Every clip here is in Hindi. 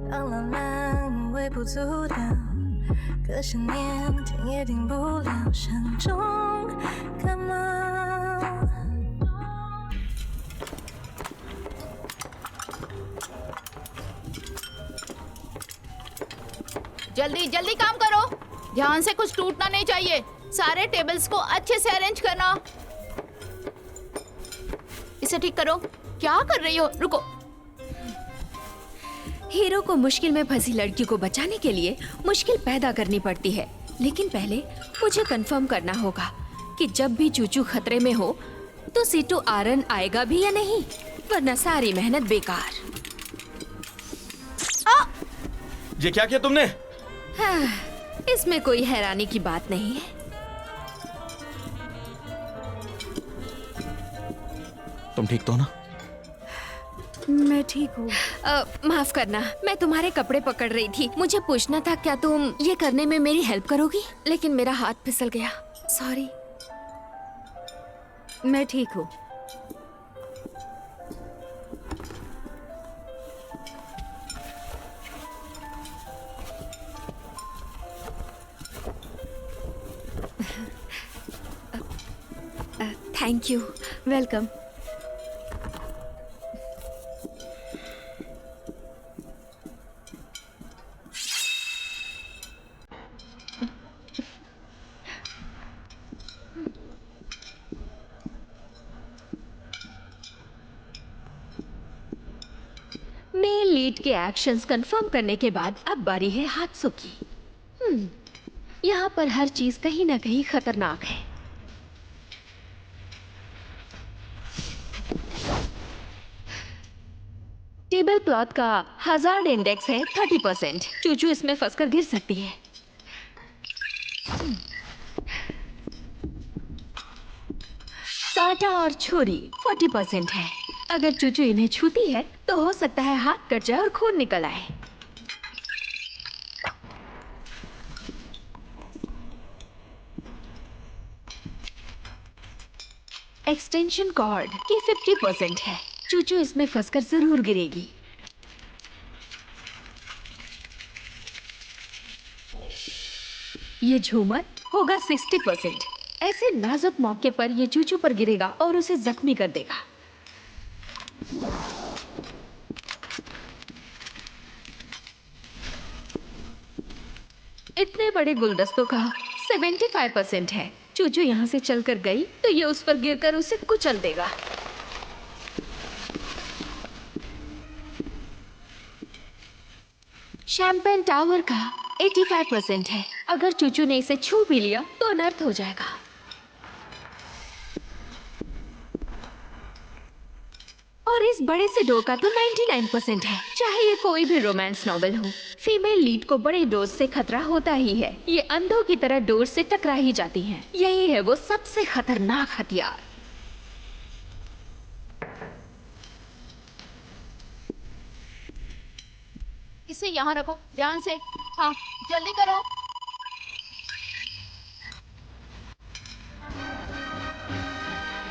当浪漫微不足道，隔些年听也听不了，山中感冒。जल्दी जल्दी काम करो, ध्यान से, कुछ टूटना नहीं चाहिए। सारे टेबल्स को अच्छे से अरेंज करना। इसे ठीक करो। क्या कर रही हो? रुको। हीरो को मुश्किल में फंसी लड़की को बचाने के लिए मुश्किल पैदा करनी पड़ती है, लेकिन पहले मुझे कंफर्म करना होगा कि जब भी चूचू खतरे में हो तो सीटू आरन आएगा भी या नहीं, वरना सारी मेहनत बेकार। ये क्या किया तुमने? हाँ, इसमें कोई हैरानी की बात नहीं है। तुम ठीक तो हो ना? मैं ठीक हूँ। माफ करना, मैं तुम्हारे कपड़े पकड़ रही थी। मुझे पूछना था क्या तुम ये करने में मेरी हेल्प करोगी, लेकिन मेरा हाथ फिसल गया। सॉरी। मैं ठीक हूँ। Thank you. Welcome. Male lead के एक्शंस कंफर्म करने के बाद अब बारी है हात्सु की। यहाँ पर हर चीज कहीं ना कहीं खतरनाक है। टेबल क्लॉथ का हजार्ड इंडेक्स है 30%। चूचू इसमें फंसकर गिर सकती है। कांटा और छुरी 40% है। अगर चूचू इन्हें छूती है तो हो सकता है हाथ कट जाए और खून निकल आए। एक्सटेंशन कॉर्ड की 50% है। चूचू इसमें फंसकर जरूर गिरेगी। ये झूमर होगा 60%। ऐसे नाजुक मौके पर ये चूचू पर गिरेगा और उसे जख्मी कर देगा। इतने बड़े गुलदस्तों का 75% है। चूचू यहाँ से चलकर गई तो ये उस पर गिरकर उसे कुचल देगा। शैंपेन टावर का 85% है। अगर चूचू ने इसे छू भी लिया तो अनर्थ हो जाएगा। और इस बड़े से डोर का तो 99% है। चाहे ये कोई भी रोमांस नॉवेल हो, फीमेल लीड को बड़े डोर से खतरा होता ही है। ये अंधों की तरह डोर से टकरा ही जाती हैं। यही है वो सबसे खतरनाक हथियार। इसे यहाँ रखो, ध्यान से। हाँ, जल्दी करो।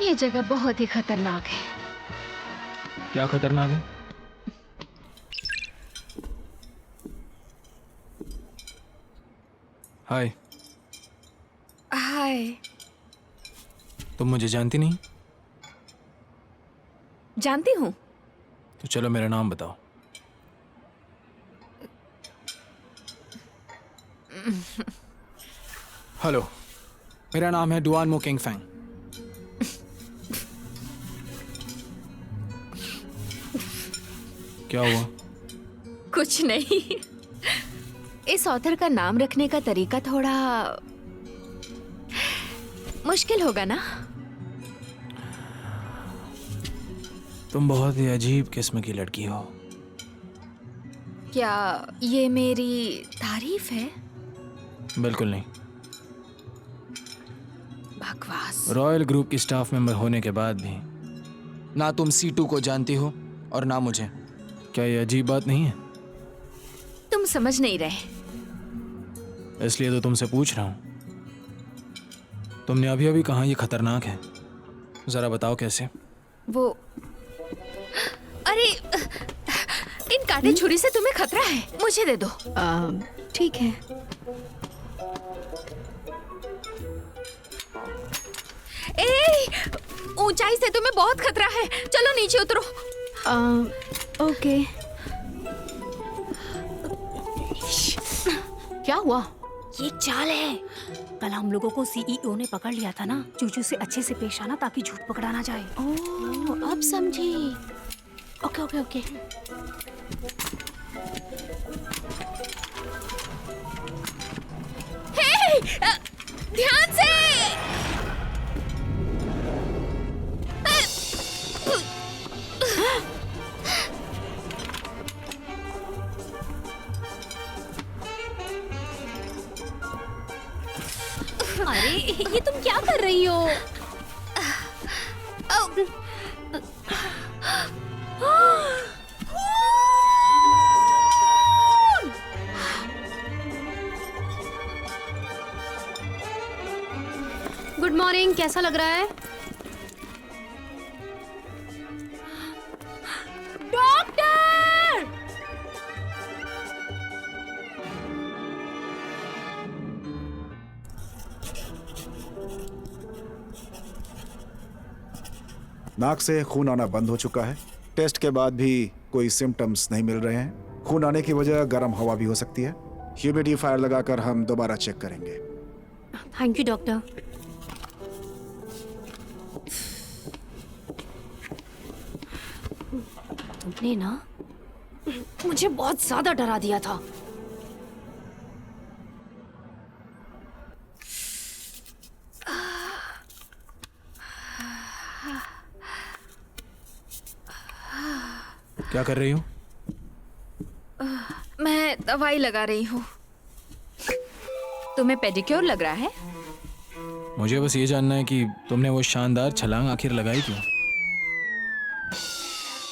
ये जगह बहुत ही खतरनाक है। क्या खतरनाक है? हाय। हाय। तुम मुझे जानती नहीं? जानती हूँ। तो चलो मेरा नाम बताओ। हेलो, मेरा नाम है डुआन मो किंग फैंग। क्या हुआ? कुछ नहीं। इस ऑथर का नाम रखने का तरीका थोड़ा मुश्किल होगा ना? तुम बहुत ही अजीब किस्म की लड़की हो। क्या ये मेरी तारीफ है? बिल्कुल नहीं। बकवास। रॉयल ग्रुप की स्टाफ मेंबर होने के बाद भी ना तुम C2 को जानती हो और ना मुझे। क्या ये अजीब बात नहीं है? तुम समझ नहीं रहे। इसलिए तो तुमसे पूछ रहा हूँ। तुमने अभी अभी कहा ये खतरनाक है, जरा बताओ कैसे? वो अरे इन कांटे छुरी से तुम्हें खतरा है, मुझे दे दो। ठीक है। ए, ऊंचाई से तुम्हें बहुत खतरा है, चलो नीचे उतरो। ओके। क्या हुआ? ये चाल है। कल हम लोगों को सीईओ ने पकड़ लिया था ना, चूचू से अच्छे से पेश आना ताकि झूठ पकड़ा ना जाए। ओह, अब समझी। Okay okay okay. ध्यान से। अरे ये तुम क्या कर रही हो? गुड मॉर्निंग, कैसा लग रहा है? डॉक्टर! नाक से खून आना बंद हो चुका है। टेस्ट के बाद भी कोई सिम्टम्स नहीं मिल रहे हैं। खून आने की वजह गर्म हवा भी हो सकती है। ह्यूमिडिफायर लगाकर हम दोबारा चेक करेंगे। Thank you doctor. तुमने ना मुझे बहुत ज्यादा डरा दिया था। क्या कर रही हो? मैं दवाई लगा रही हूँ। तुम्हें पेडिक्योर लग रहा है? मुझे बस ये जानना है कि तुमने वो शानदार छलांग आखिर लगाई क्यों?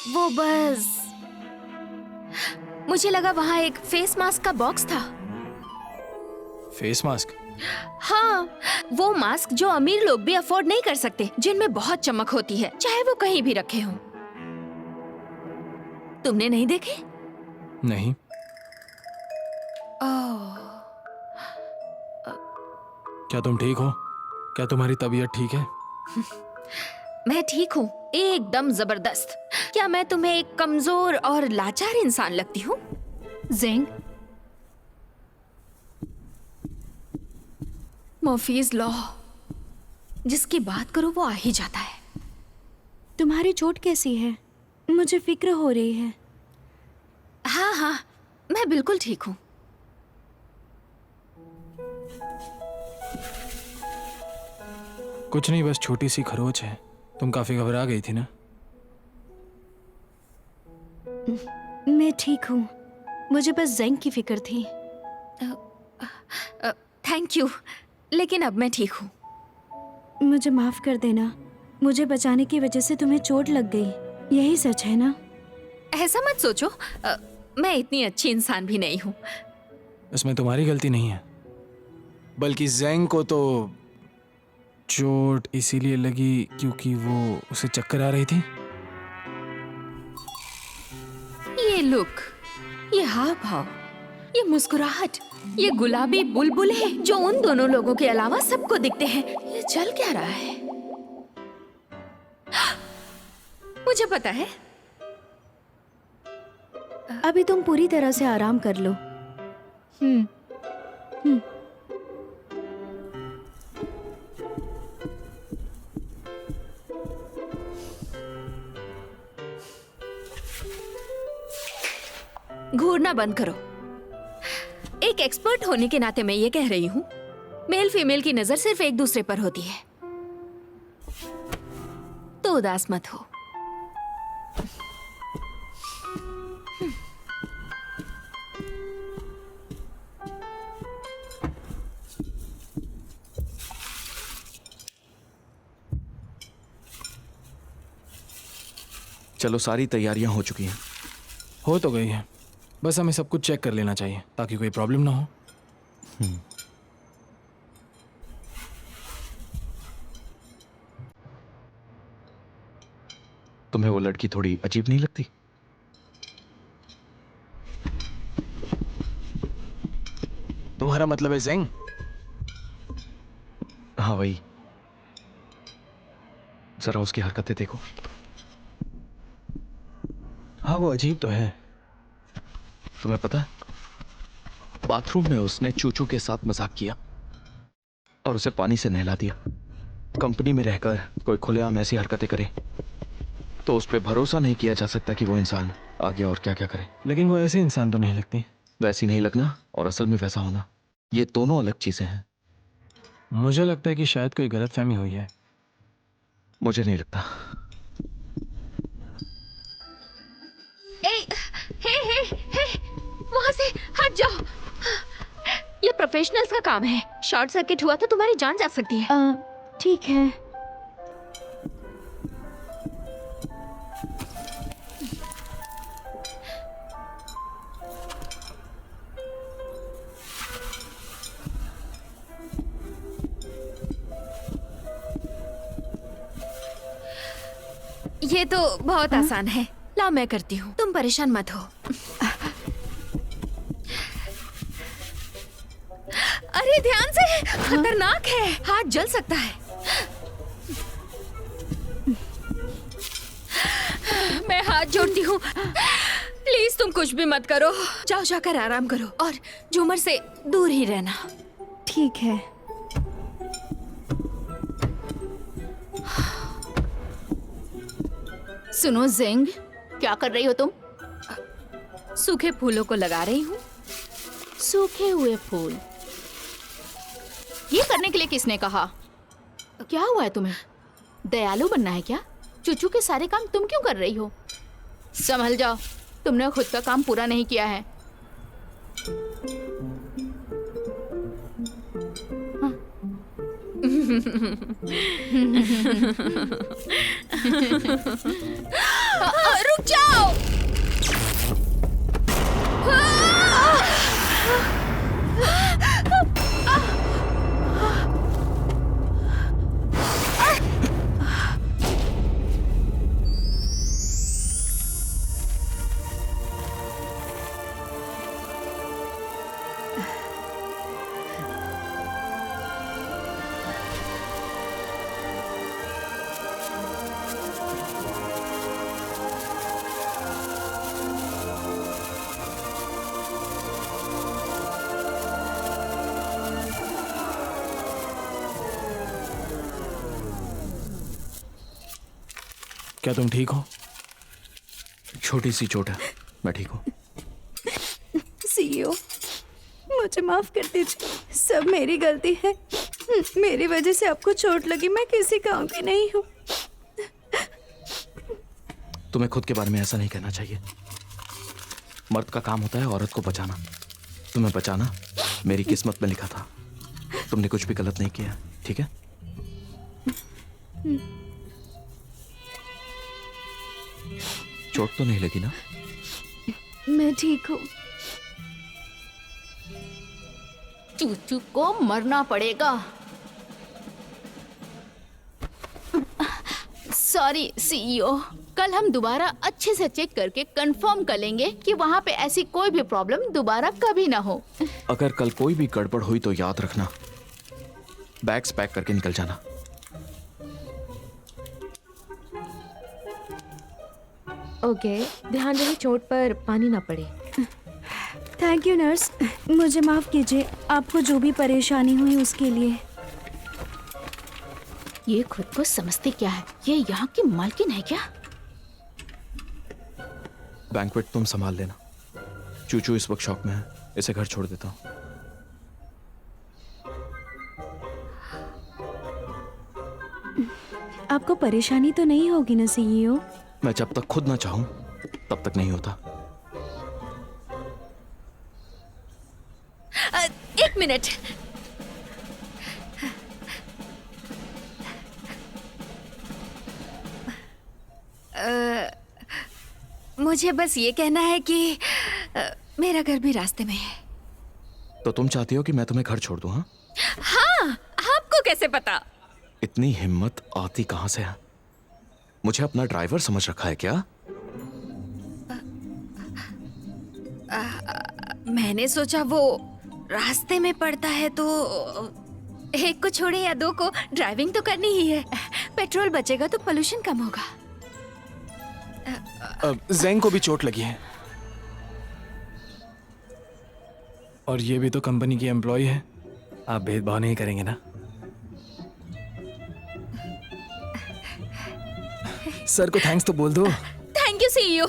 वो बस मुझे लगा वहां एक फेस मास्क का बॉक्स था। Face mask? हाँ, वो मास्क जो अमीर लोग भी अफोर्ड नहीं कर सकते, जिनमें बहुत चमक होती है, चाहे वो कहीं भी रखे हों। तुमने नहीं देखे? नहीं। क्या तुम ठीक हो? क्या तुम्हारी तबीयत ठीक है? मैं ठीक हूँ, एकदम जबरदस्त। क्या मैं तुम्हें एक कमजोर और लाचार इंसान लगती हूँ? ज़ेंग, मर्फीज लॉ, जिसकी बात करो वो आ ही जाता है। तुम्हारी चोट कैसी है? मुझे फिक्र हो रही है। हाँ हाँ, मैं बिल्कुल ठीक हूँ। कुछ नहीं, बस छोटी सी खरोच है। तुम काफी घबरा गई थी ना? मैं ठीक हूँ, मुझे बस ज़ेंग की फिक्र थी। थैंक यू, लेकिन अब मैं ठीक हूँ। मुझे माफ कर देना, मुझे बचाने की वजह से तुम्हें चोट लग गई, यही सच है ना? ऐसा मत सोचो, मैं इतनी अच्छी इंसान भी नहीं हूँ। इसमें तुम्हारी गलती नहीं है, बल्कि ज़ेंग को तो चोट इसीलिए लगी क्योंकि वो उसे चक्कर आ रही थी। ये लुक, ये हाव भाव, ये मुस्कुराहट, ये गुलाबी बुलबुले जो उन दोनों लोगों के अलावा सबको दिखते हैं, ये चल क्या रहा है? मुझे पता है। अभी तुम पूरी तरह से आराम कर लो। घूरना बंद करो। एक एक्सपर्ट होने के नाते मैं ये कह रही हूँ, मेल फीमेल की नजर सिर्फ एक दूसरे पर होती है, तो उदास मत हो। चलो, सारी तैयारियां हो चुकी हैं। हो तो गई है, बस हमें सब कुछ चेक कर लेना चाहिए ताकि कोई प्रॉब्लम ना हो। तुम्हें वो लड़की थोड़ी अजीब नहीं लगती? तुम्हारा मतलब है जेंग? हाँ वही। जरा उसकी हरकतें देखो। हाँ वो अजीब तो है। तुम्हें पता है, बाथरूम में उसने चूचू के साथ मजाक किया और उसे पानी से नहला दिया। कंपनी में रहकर कोई खुलेआम ऐसी हरकतें करे तो उस पर भरोसा नहीं किया जा सकता कि वो इंसान आगे और क्या क्या करे। लेकिन वो ऐसे इंसान तो नहीं लगती। वैसी नहीं लगना और असल में वैसा होना, ये दोनों अलग चीजें हैं। मुझे लगता है कि शायद कोई गलतफहमी हुई है। मुझे नहीं लगता। हे, वहां से हट जाओ। ये प्रोफेशनल्स का काम है। शॉर्ट सर्किट हुआ तो तुम्हारी जान जा सकती है। ठीक है। ये तो बहुत आसान है। लाओ मैं करती हूँ, तुम परेशान मत हो। अरे ध्यान से, खतरनाक है, हाथ जल सकता है। मैं हाथ जोड़ती हूँ, प्लीज तुम कुछ भी मत करो। जाओ जाकर आराम करो और झूमर से दूर ही रहना। ठीक है। सुनो जेंग, क्या कर रही हो तुम? सूखे फूलों को लगा रही हूँ। सूखे हुए फूल? ये करने के लिए किसने कहा? क्या हुआ है तुम्हें? दयालु बनना है क्या? चूचू के सारे काम तुम क्यों कर रही हो? संभल जाओ, तुमने खुद का काम पूरा नहीं किया है। रुक जाओ। क्या तुम ठीक हो? छोटी सी चोट है, मैं ठीक हूँ। सीईओ, मुझे माफ कर दीजिए, सब मेरी गलती है। मेरी वजह से आपको चोट लगी। मैं किसी काम की नहीं हूँ। तुम्हें खुद के बारे में ऐसा नहीं कहना चाहिए। मर्द का काम होता है औरत को बचाना। तुम्हें बचाना मेरी किस्मत में लिखा था। तुमने कुछ भी गलत नहीं किया, ठीक है? चोट तो नहीं लगी ना? मैं ठीक हूँ। चूचू को मरना पड़ेगा। सॉरी सीईओ, कल हम दोबारा अच्छे से चेक करके कंफर्म कर लेंगे कि वहाँ पे ऐसी कोई भी प्रॉब्लम दोबारा कभी ना हो। अगर कल कोई भी गड़बड़ हुई तो याद रखना, बैग्स पैक करके निकल जाना। ओके, ध्यान रहे चोट पर पानी ना पड़े। थैंक यू नर्स, मुझे माफ कीजिए आपको जो भी परेशानी हुई उसके लिए। ये खुद को समझते क्या है? ये यहाँ की मालकिन है क्या? बैंक्वेट तुम संभाल लेना। चूचू इस वक्त शॉक में है, इसे घर छोड़ देता हूँ। आपको परेशानी तो नहीं होगी ना सीईओ? मैं जब तक खुद ना चाहूं तब तक नहीं होता। एक मिनट। मुझे बस ये कहना है कि मेरा घर भी रास्ते में है। तो तुम चाहती हो कि मैं तुम्हें घर छोड़ दूं? हाँ, हाँ, आपको कैसे पता? इतनी हिम्मत आती कहां से है? मुझे अपना ड्राइवर समझ रखा है क्या? मैंने सोचा वो रास्ते में पड़ता है तो एक को छोड़े या दो को ड्राइविंग तो करनी ही है। पेट्रोल बचेगा तो पोल्यूशन कम होगा। जैंग को भी चोट लगी है और ये भी तो कंपनी की एम्प्लॉय है। आप भेदभाव नहीं करेंगे ना? सर को थैंक्स तो बोल दो। Thank you CEO.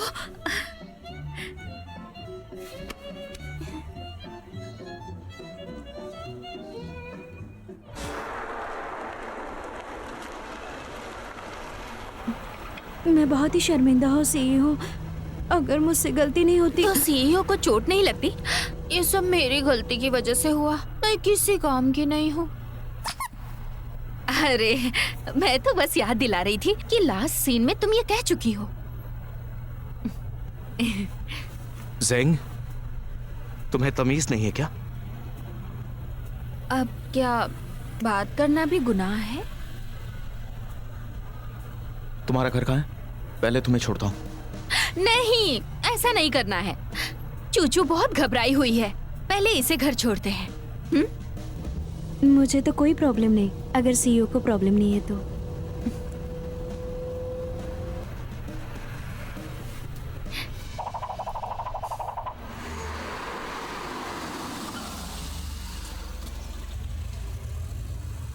मैं बहुत ही शर्मिंदा हूँ सीईओ। अगर मुझसे गलती नहीं होती तो सीईओ को चोट नहीं लगती? ये सब मेरी गलती की वजह से हुआ। मैं किसी काम की नहीं हूँ। अरे मैं तो बस याद दिला रही थी कि लास्ट सीन में तुम ये कह चुकी हो। ज़ेंग, तुम्हें तमीज नहीं है क्या? अब क्या बात करना भी गुनाह है? तुम्हारा घर कहाँ है? पहले तुम्हें छोड़ता हूँ। नहीं, ऐसा नहीं करना है। चूचू बहुत घबराई हुई है। पहले इसे घर छोड़ते हैं। मुझे तो कोई प्रॉब्लम नहीं, अगर सीईओ को प्रॉब्लम नहीं है तो।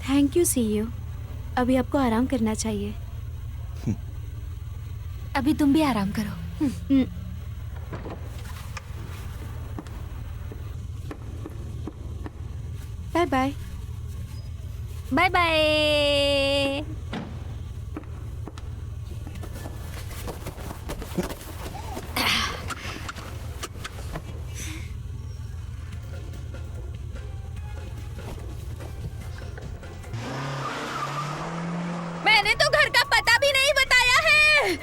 Thank you CEO. अभी आपको आराम करना चाहिए। अभी तुम भी आराम करो। Bye bye. Bye bye. मैंने तो घर का पता भी नहीं बताया है।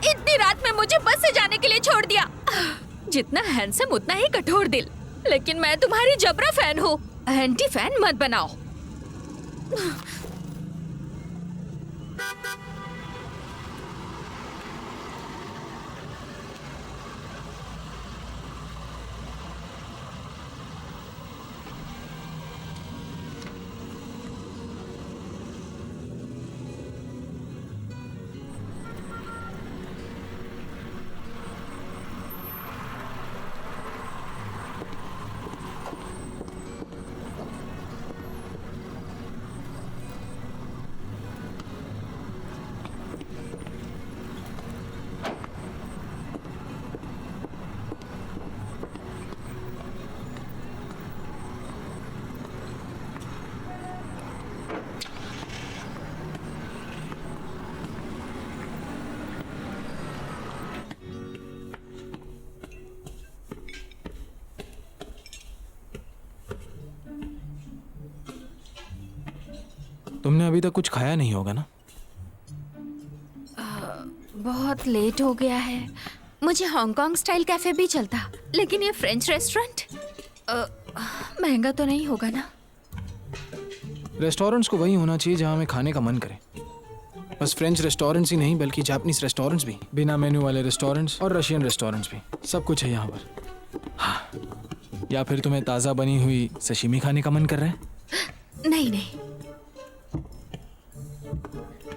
इतनी रात में मुझे बस से जाने के लिए छोड़ दिया। जितना हैंडसम उतना ही कठोर दिल। लेकिन मैं तुम्हारी जबरा फैन हूँ। एंटी फैन मत बनाओ। तुमने अभी तक कुछ खाया नहीं होगा ना? बहुत लेट हो गया है। मुझे हांगकांग स्टाइल कैफे भी चलता, लेकिन ये फ्रेंच रेस्टोरेंट महंगा तो नहीं होगा ना? रेस्टोरेंट्स को वही होना चाहिए जहां हमें खाने का मन करे। बस फ्रेंच रेस्टोरेंट्स ही नहीं बल्कि जापानीज रेस्टोरेंट्स भी, बिना मेन्यू वाले रेस्टोरेंट्स और रशियन रेस्टोरेंट्स भी, सब कुछ है यहाँ पर। हाँ। या फिर तुम्हें ताज़ा बनी हुई सशिमी खाने का मन कर रहा है? नहीं नहीं,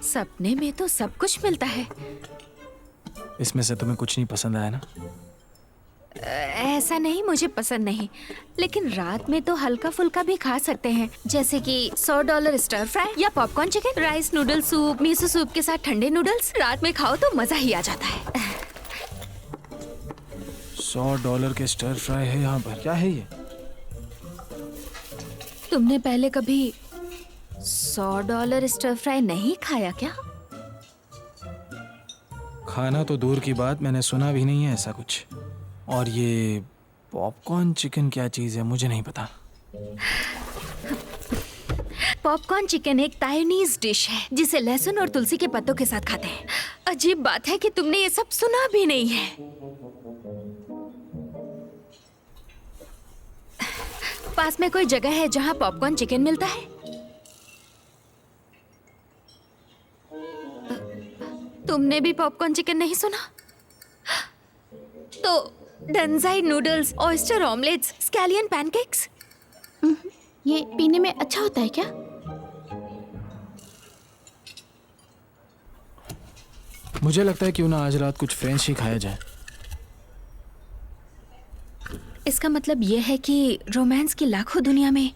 सपने में तो सब कुछ मिलता है। इसमें से तुम्हें कुछ नहीं पसंद आया ना? ऐसा नहीं, मुझे पसंद नहीं, लेकिन रात में तो हल्का फुल्का भी खा सकते हैं, जैसे कि $100 स्टर फ्राई या popcorn chicken, rice noodle soup, miso soup के साथ ठंडे नूडल्स। रात में खाओ तो मजा ही आ जाता है। $100 के स्टर फ्राई है यहाँ पर? क्या है ये? तुमने पहले कभी $100 स्टर फ्राई नहीं खाया क्या? खाना तो दूर की बात, मैंने सुना भी नहीं है ऐसा कुछ। और ये पॉपकॉर्न चिकन क्या चीज़ है, मुझे नहीं पता। पॉपकॉर्न चिकन एक ताइनीज डिश है जिसे लहसुन और तुलसी के पत्तों के साथ खाते हैं। अजीब बात है कि तुमने ये सब सुना भी नहीं है। पास में कोई जगह है जहाँ पॉपकॉर्न चिकन मिलता है? तुमने भी पॉपकॉर्न चिकन नहीं सुना? तो डंजाई noodles, oyster omelettes, scallion pancakes. ये पीने में अच्छा होता है क्या? मुझे लगता है क्यों ना आज रात कुछ फ्रेंच ही खाया जाए। इसका मतलब ये है कि रोमांस की लाखों दुनिया में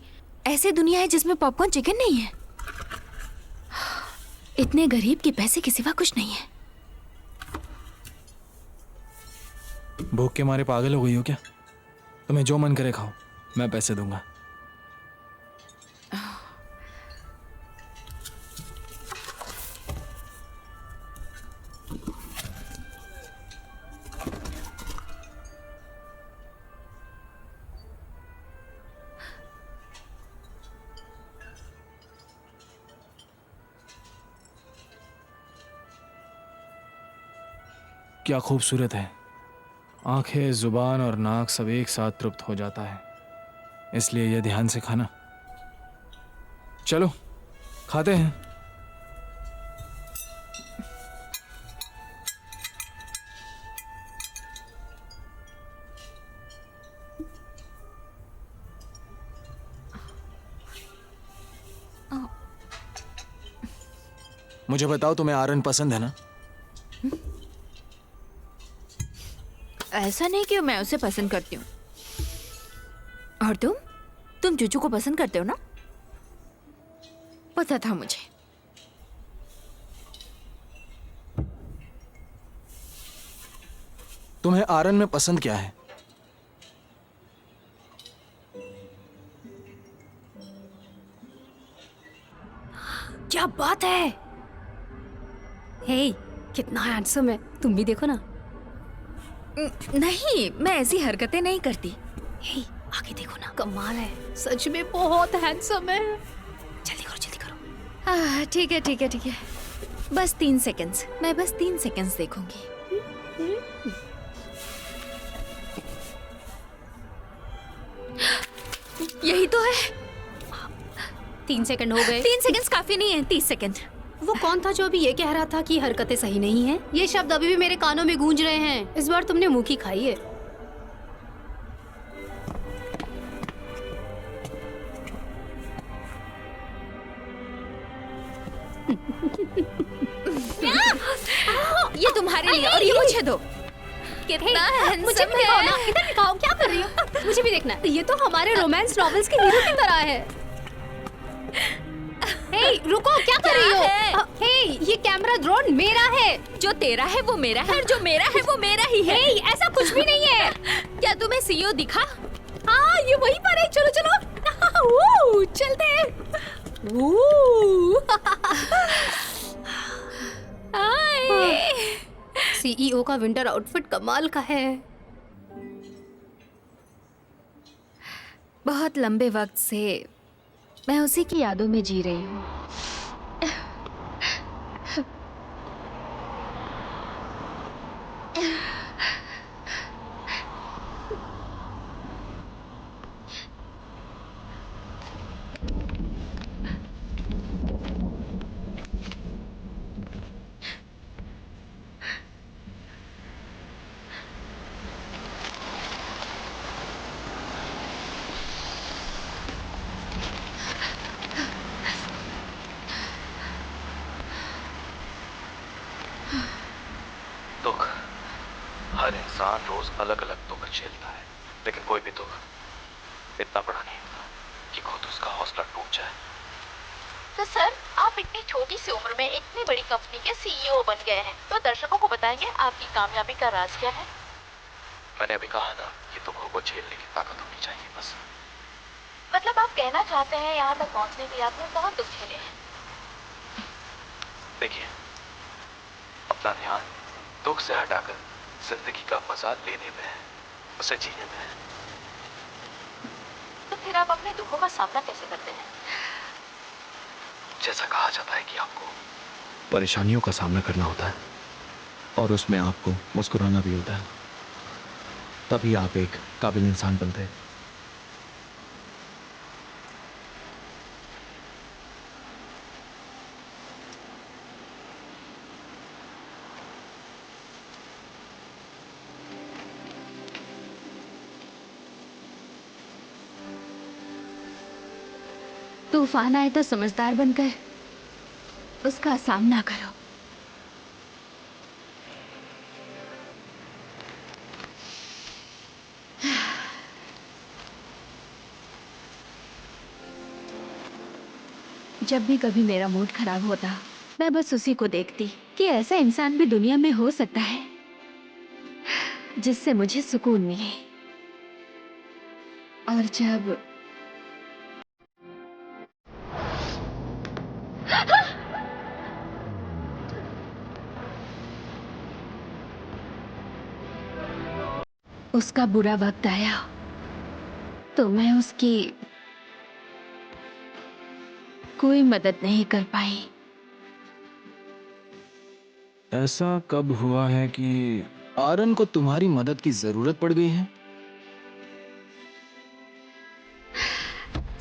ऐसे दुनिया है जिसमें पॉपकॉर्न चिकन नहीं है। इतने गरीब कि पैसे के सिवा कुछ नहीं है। भूख के मारे पागल हो गई हो क्या? तुम्हें जो मन करे खाओ, मैं पैसे दूंगा। क्या खूबसूरत है। आंखें, जुबान और नाक सब एक साथ तृप्त हो जाता है, इसलिए ये ध्यान से खाना। चलो खाते हैं। मुझे बताओ, तुम्हें आरन पसंद है ना? ऐसा नहीं कि मैं उसे पसंद करती हूँ। और तुम चूचू को पसंद करते हो ना? पता था मुझे। तुम्हें आरन में पसंद क्या है? क्या बात है? हे, कितना हैंडसम है। तुम भी देखो ना। नहीं, मैं ऐसी हरकतें नहीं करती। हे, आगे देखो ना, कमाल है। सच में बहुत हैंडसम है। जल्दी करो, जल्दी करो। ठीक है ठीक है ठीक है। बस 3 सेकंड्स। मैं बस 3 सेकंड्स देखूंगी। यही तो है। 3 सेकंड हो गए। 3 सेकंड्स काफी नहीं है। 30 सेकंड। वो कौन था जो अभी ये कह रहा था कि हरकतें सही नहीं हैं? ये शब्द अभी भी मेरे कानों में गूंज रहे हैं। इस बार तुमने मुंह की खाई है। ये तुम्हारे लिए और ये मुझे दो। कितना मुझे भी दिखाओ ना। इधर दिखाओ, क्या कर रही हो? मुझे भी देखना है। ये तो हमारे रोमांस नॉवेल्स के हीरो की तरह है। हे, रुको, क्या कर रही हो? हे, ये कैमरा ड्रोन मेरा है। जो तेरा है वो मेरा है और जो मेरा है वो मेरा ही है। हे, ऐसा कुछ भी नहीं है। क्या तुम्हें सीईओ दिखा? हाँ, ये वहीं पर है। चलो चलो। वो, चलते हैं। सीईओ का विंटर आउटफिट कमाल का है। बहुत लंबे वक्त से मैं उसी की यादों में जी रही हूँ। दुख, हर इंसान रोज अलग अलग दुख झेलता है, लेकिन कोई भी दुख इतना बड़ा नहीं होता कि खुद उसका हौसला टूट जाए। तो सर, आप इतनी छोटी सी उम्र में इतनी बड़ी कंपनी के सीईओ बन गए हैं, तो दर्शकों को बताएंगे आपकी कामयाबी का राज क्या है? मैंने अभी कहा ना, ये दुखों को झेलने की ताकत होनी चाहिए बस। मतलब आप कहना चाहते हैं यहाँ तक पहुँचने के लिए आपने बहुत दुख झेले हैं। देखिए, अपना ध्यान दुख से हटाकर जिंदगी का मजा लेने में है, उसे जीने में है। तो फिर आप अपने दुखों का सामना कैसे करते हैं? जैसा कहा जाता है कि आपको परेशानियों का सामना करना होता है और उसमें आपको मुस्कुराना भी होता है, तभी आप एक काबिल इंसान बनते हैं। तूफान आए तो समझदार बनकर उसका सामना करो। जब भी कभी मेरा मूड खराब होता, मैं बस उसी को देखती कि ऐसा इंसान भी दुनिया में हो सकता है जिससे मुझे सुकून मिले। और जब उसका बुरा वक्त आया तो मैं उसकी कोई मदद नहीं कर पाई। ऐसा कब हुआ है कि आरन को तुम्हारी मदद की जरूरत पड़ गई है?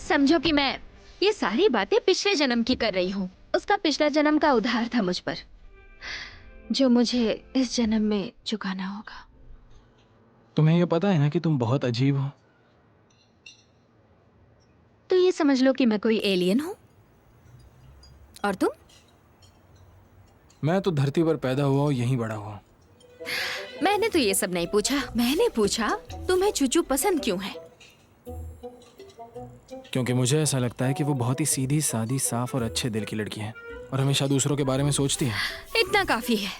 समझो कि मैं ये सारी बातें पिछले जन्म की कर रही हूँ। उसका पिछला जन्म का उधार था मुझ पर, जो मुझे इस जन्म में चुकाना होगा। तुम्हें यह पता है ना कि तुम बहुत अजीब हो? तो ये समझ लो कि मैं कोई एलियन हूँ। और तुम? मैं तो धरती पर पैदा हुआ और यहीं बड़ा हुआ। मैंने तो ये सब नहीं पूछा। मैंने पूछा तुम्हें चूचू पसंद क्यों है? क्योंकि मुझे ऐसा लगता है कि वो बहुत ही सीधी सादी, साफ और अच्छे दिल की लड़की है और हमेशा दूसरों के बारे में सोचती है। इतना काफी है।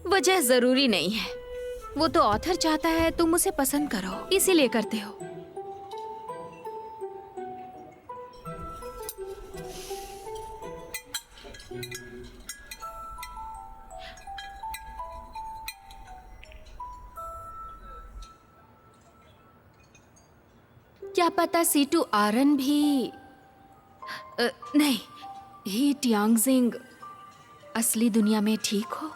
वजह जरूरी नहीं है। वो तो ऑथर चाहता है तुम उसे पसंद करो, इसीलिए करते हो। क्या पता सीटू आरन भी नहीं, ही टियांगजिंग असली दुनिया में ठीक हो।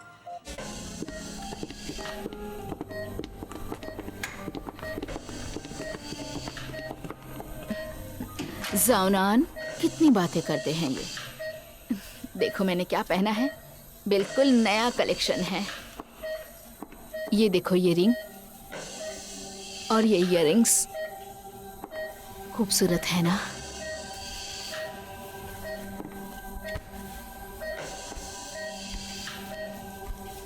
जाउनान, कितनी बातें करते हैं ये। देखो मैंने क्या पहना है, बिल्कुल नया कलेक्शन है। ये देखो ये रिंग और ये इयररिंग्स, खूबसूरत है ना?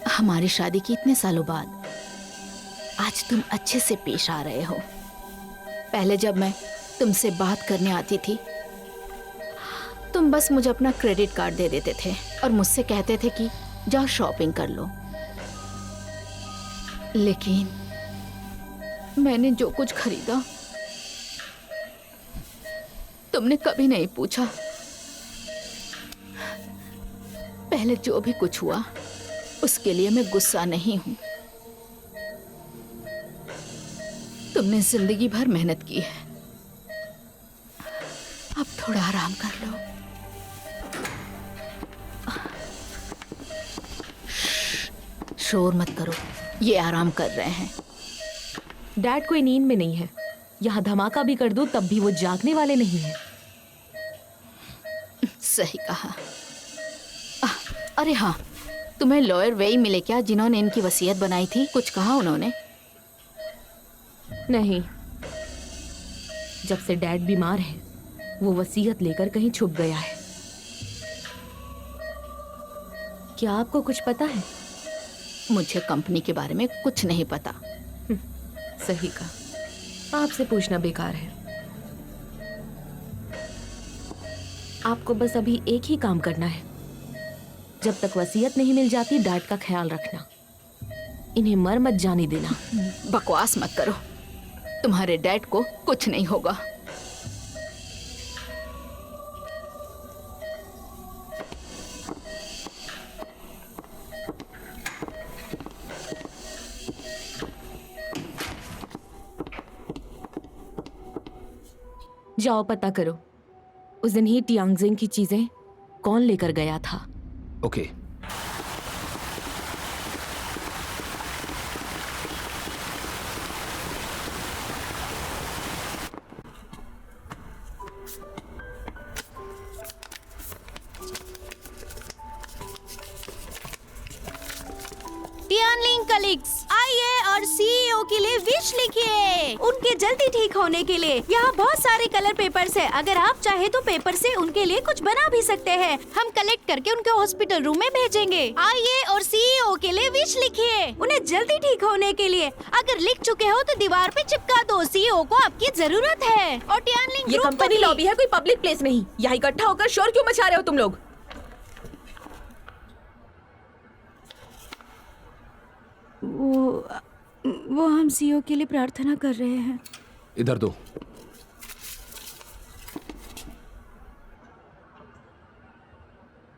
हमारी शादी के इतने सालों बाद आज तुम अच्छे से पेश आ रहे हो। पहले जब मैं तुमसे बात करने आती थी, तुम बस मुझे अपना क्रेडिट कार्ड दे देते थे और मुझसे कहते थे कि जाओ शॉपिंग कर लो। लेकिन मैंने जो कुछ खरीदा तुमने कभी नहीं पूछा। पहले जो भी कुछ हुआ उसके लिए मैं गुस्सा नहीं हूं। तुमने जिंदगी भर मेहनत की है, अब थोड़ा आराम कर लो। शोर मत करो, ये आराम कर रहे हैं। डैड कोई नींद में नहीं है। यहाँ धमाका भी कर दूं तब भी वो जागने वाले नहीं हैं। सही कहा। अरे हाँ, तुम्हें लॉयर वही मिले क्या जिन्होंने इनकी वसीयत बनाई थी? कुछ कहा उन्होंने? नहीं, जब से डैड बीमार है वो वसीयत लेकर कहीं छुप गया है। क्या आपको कुछ पता है? मुझे कंपनी के बारे में कुछ नहीं पता। सही कहा, आपसे पूछना बेकार है। आपको बस अभी एक ही काम करना है। जब तक वसीयत नहीं मिल जाती, डैड का ख्याल रखना। इन्हें मर मत जाने देना। बकवास मत करो, तुम्हारे डैड को कुछ नहीं होगा। जाओ पता करो उस दिन ही टियांगजिंग की चीजें कौन लेकर गया था। ओके। टियानलिंग कलीग्स, आइए और सीईओ के लिए विश लिखिए उनके जल्दी ठीक होने के लिए। यहाँ बहुत सारे कलर पेपर्स है, अगर आप चाहे तो पेपर से उनके लिए कुछ बना भी सकते हैं। हम कलेक्ट करके उनके हॉस्पिटल रूम में भेजेंगे। आइए और सीईओ के लिए विश लिखिए उन्हें जल्दी ठीक होने के लिए। अगर लिख चुके हो तो दीवार पे चिपका दो, सीईओ को आपकी जरूरत है। और टियानलिंग ये ग्रुप को कंपनी भी। लॉबी है, कोई पब्लिक प्लेस नहीं। यहाँ इकट्ठा होकर शोर क्यों मचा रहे हो तुम लोग? वो हम सीईओ के लिए प्रार्थना कर रहे हैं। इधर दो।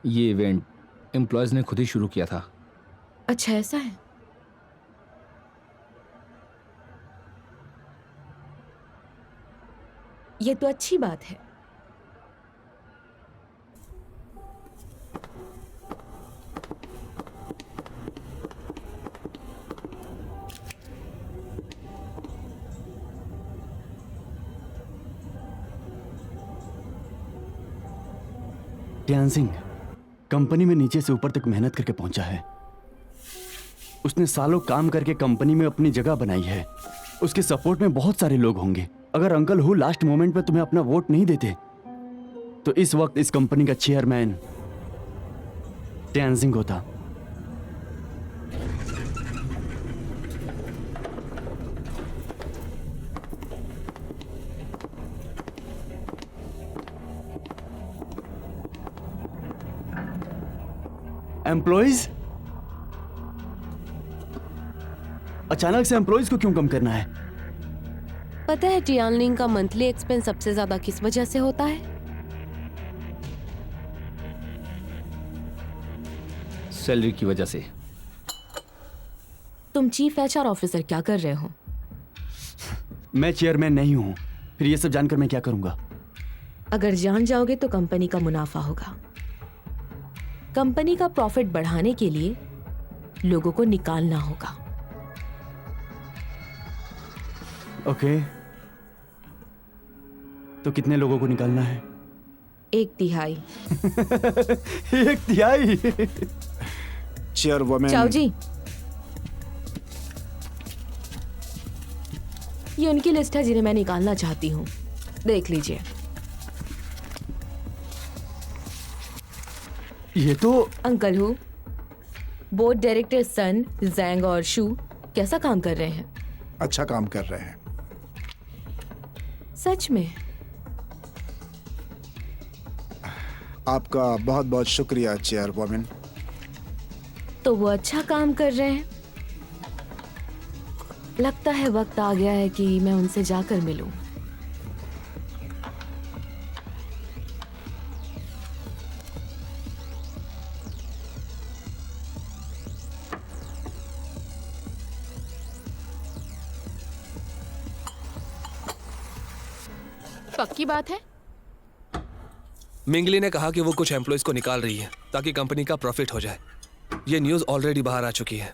ये इवेंट एम्प्लॉयज ने खुद ही शुरू किया था। अच्छा ऐसा है। ये तो अच्छी बात है। टियान सिंह कंपनी में नीचे से ऊपर तक मेहनत करके पहुंचा है। उसने सालों काम करके कंपनी में अपनी जगह बनाई है। उसके सपोर्ट में बहुत सारे लोग होंगे। अगर अंकल हु लास्ट मोमेंट पे तुम्हें अपना वोट नहीं देते तो इस वक्त इस कंपनी का चेयरमैन टियान सिंह होता। एम्प्लॉइज, अचानक से एम्प्लॉइज को क्यों कम करना है? पता है टियानलिंग का मंथली एक्सपेंस सबसे ज्यादा किस वजह से होता है? सैलरी की वजह से। तुम चीफ एचआर ऑफिसर क्या कर रहे हो? मैं चेयरमैन नहीं हूं, फिर ये सब जानकर मैं क्या करूंगा? अगर जान जाओगे तो कंपनी का मुनाफा होगा। कंपनी का प्रॉफिट बढ़ाने के लिए लोगों को निकालना होगा। ओके, तो कितने लोगों को निकालना है? 1/3। 1/3? चेयरवुमन। चाओ जी, ये उनकी लिस्ट है जिन्हें मैं निकालना चाहती हूँ, देख लीजिए। ये तो अंकल हूँ, बोर्ड डायरेक्टर सन, जैंग और शू कैसा काम कर रहे हैं? अच्छा काम कर रहे हैं। सच में? आपका बहुत बहुत शुक्रिया चेयरवुमन। तो वो अच्छा काम कर रहे हैं। लगता है वक्त आ गया है कि मैं उनसे जाकर मिलूं। पक्की बात है? मिंगली ने कहा कि वो कुछ एम्प्लॉयज को निकाल रही है ताकि कंपनी का प्रॉफिट हो जाए। ये न्यूज़ ऑलरेडी बाहर आ चुकी है।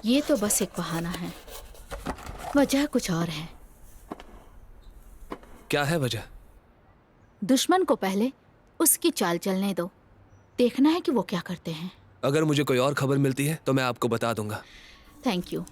ये तो बस एक बहाना है, वजह कुछ और है। क्या है वजह? दुश्मन को पहले उसकी चाल चलने दो, देखना है कि वो क्या करते हैं। अगर मुझे कोई और खबर मिलती है तो मैं आपको बता दूंगा। Thank you.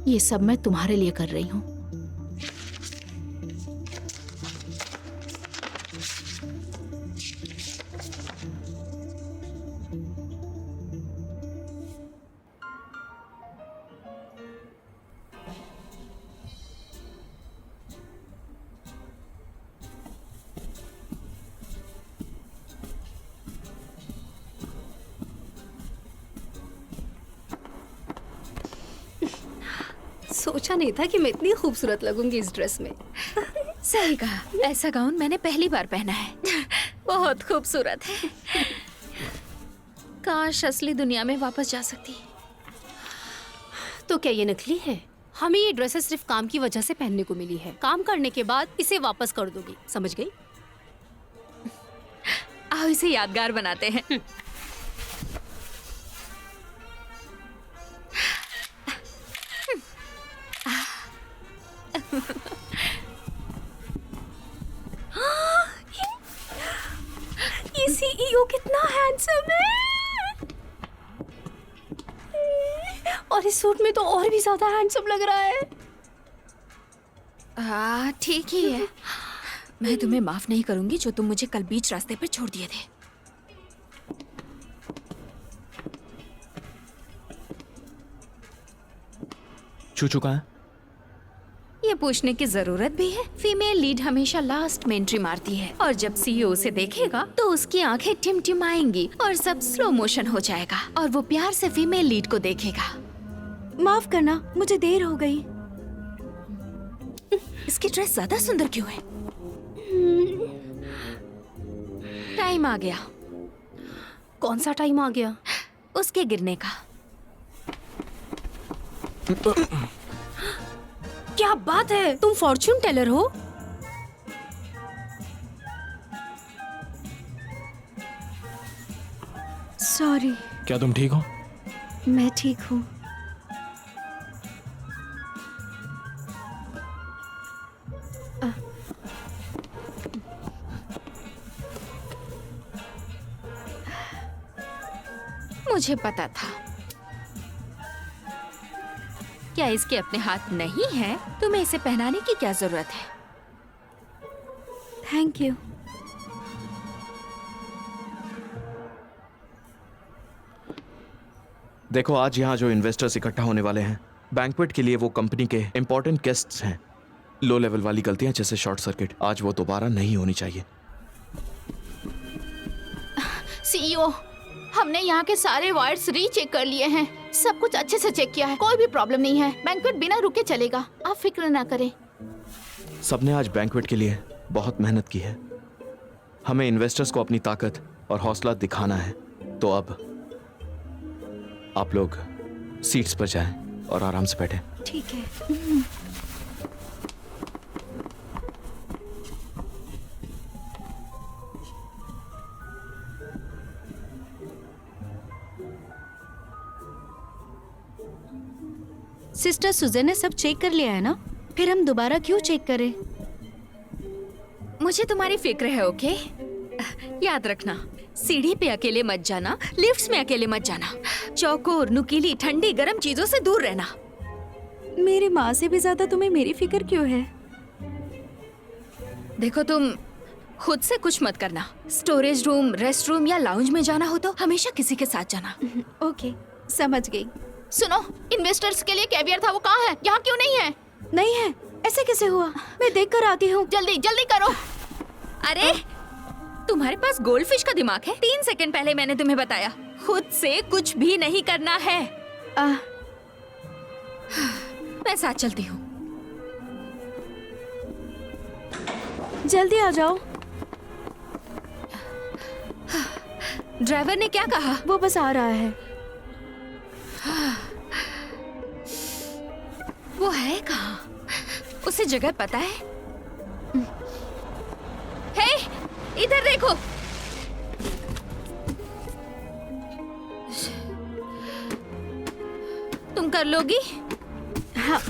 ये सब मैं तुम्हारे लिए कर रही हूँ। सोचा नहीं था कि मैं इतनी खूबसूरत लगूंगी इस ड्रेस में। सही कहा, ऐसा गाउन मैंने पहली बार पहना है। बहुत खूबसूरत है। काश असली दुनिया में वापस जा सकती। तो क्या ये नकली है? हमें ये ड्रेसेस सिर्फ काम की वजह से पहनने को मिली है। काम करने के बाद इसे वापस कर दोगी, समझ गई? आओ इसे यादगार बनाते हैं। ये सीईओ कितना हैंडसम है, और इस सूट में तो और भी ज्यादा हैंडसम लग रहा है। ठीक ही है। मैं तुम्हें माफ नहीं करूंगी जो तुम मुझे कल बीच रास्ते पर छोड़ दिए थे। चूचू कहाँ है? ये पूछने की जरूरत भी है? फीमेल लीड हमेशा लास्ट में एंट्री मारती है, और जब सीईओ उसे देखेगा तो उसकी आंखें टिमटिमाएंगी और सब स्लो मोशन हो जाएगा, और वो प्यार से फीमेल लीड को देखेगा। माफ करना, मुझे देर हो गई। इसकी ड्रेस ज्यादा सुंदर क्यों है? टाइम आ गया। कौन सा टाइम आ गया? उसके गिरने का। क्या बात है, तुम फॉर्च्यून टेलर हो? सॉरी। क्या तुम ठीक हो? मैं ठीक हूँ। मुझे पता था। क्या इसके अपने हाथ नहीं है? तुम्हें इसे पहनाने की क्या जरूरत है? Thank you. देखो, आज यहाँ जो इन्वेस्टर्स इकट्ठा होने वाले हैं, बैंक्वेट के लिए वो कंपनी के इंपॉर्टेंट गेस्ट्स हैं। लो लेवल वाली गलतियां जैसे शॉर्ट सर्किट आज वो दोबारा नहीं होनी चाहिए। सीईओ, हमने यहाँ के सारे वायर्स रीचेक कर लिए हैं। सब कुछ अच्छे से चेक किया है, कोई भी प्रॉब्लम नहीं है। बैंक्वेट बिना रुके चलेगा, आप फिक्र ना करें। सबने आज बैंक्वेट के लिए बहुत मेहनत की है। हमें इन्वेस्टर्स को अपनी ताकत और हौसला दिखाना है। तो अब आप लोग सीट्स पर जाएं और आराम से बैठें। ठीक है। सिस्टर सुजन ने सब चेक कर लिया है ना? फिर हम दोबारा क्यों चेक करें? मुझे तुम्हारी फिक्र है, ओके? याद रखना, सीढ़ी पे अकेले मत जाना, लिफ्ट्स में अकेले मत जाना, चौकोर, नुकीली, ठंडी, गर्म चीजों से दूर रहना। मेरी माँ से भी ज्यादा तुम्हें मेरी फिक्र क्यों है? देखो, तुम खुद से कुछ मत करना। स्टोरेज रूम, रेस्ट रूम या लाउंज में जाना हो तो हमेशा किसी के साथ जाना। ओके, समझ गई। सुनो, इन्वेस्टर्स के लिए कैवियर था, वो कहाँ है? यहाँ क्यों नहीं है? नहीं है? ऐसे कैसे हुआ? मैं देख कर आती हूँ। जल्दी जल्दी करो। अरे, तुम्हारे पास गोल्ड फिश का दिमाग है? 3 सेकंड पहले मैंने तुम्हें बताया, खुद से कुछ भी नहीं करना है। मैं साथ चलती हूँ। जल्दी आ जाओ। ड्राइवर ने क्या कहा? वो बस आ रहा है। वो है कहाँ? उसे जगह पता है? हे, इधर देखो। तुम कर लोगी? हाँ।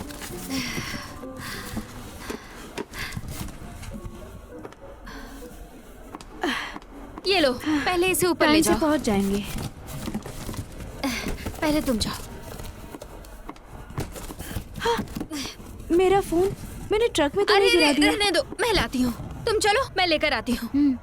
ये लो, पहले इसे ऊपर ले टाइम से जाओ। पहुंच जाएंगे। पहले तुम जाओ। मेरा फोन मैंने ट्रक में तो अरे नहीं गिरा दिया। रहने दो, मैं लाती हूँ। तुम चलो, मैं लेकर आती हूँ।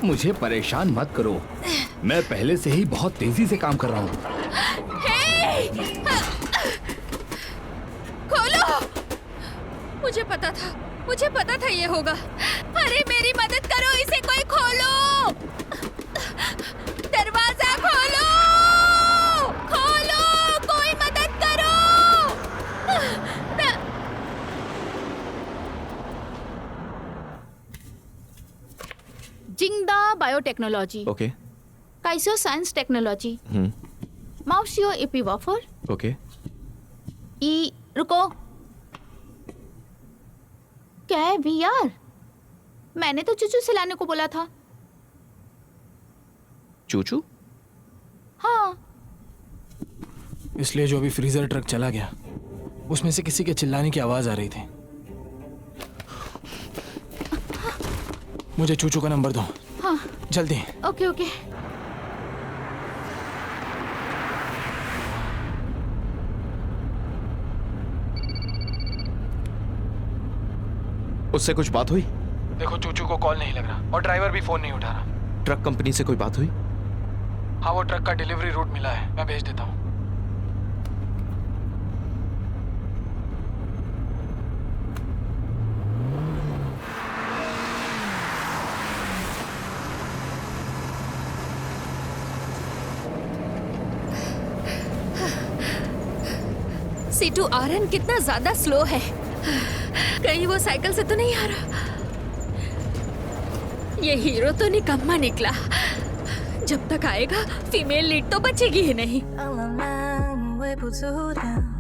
मुझे परेशान मत करो, मैं पहले से ही बहुत तेजी से काम कर रहा हूँ। खोलो! मुझे पता था ये होगा। अरे मेरी मदद करो, इसे कोई खोलो! दरवाजा खोलो! टेक्नोलॉजी ओके काइसो साइंस टेक्नोलॉजी माउसियो इपी वॉफर ओके ई रुको क्या है वीआर मैंने तो चूचू से लाने को बोला था चूचू हाँ इसलिए जो अभी फ्रीजर ट्रक चला गया उसमें से किसी के चिल्लाने की आवाज आ रही थी। मुझे चूचू का नंबर दो। हाँ जल्दी। ओके ओके उससे कुछ बात हुई? देखो चूचू को कॉल नहीं लग रहा और ड्राइवर भी फोन नहीं उठा रहा। ट्रक कंपनी से कोई बात हुई? हाँ वो ट्रक का डिलीवरी रूट मिला है, मैं भेज देता हूँ। सीटू आरन कितना ज्यादा स्लो है। कहीं वो साइकिल से तो नहीं आ रहा। ये हीरो तो निकम्मा निकला। जब तक आएगा फीमेल लीड तो बचेगी ही नहीं। 让浪漫微不足道。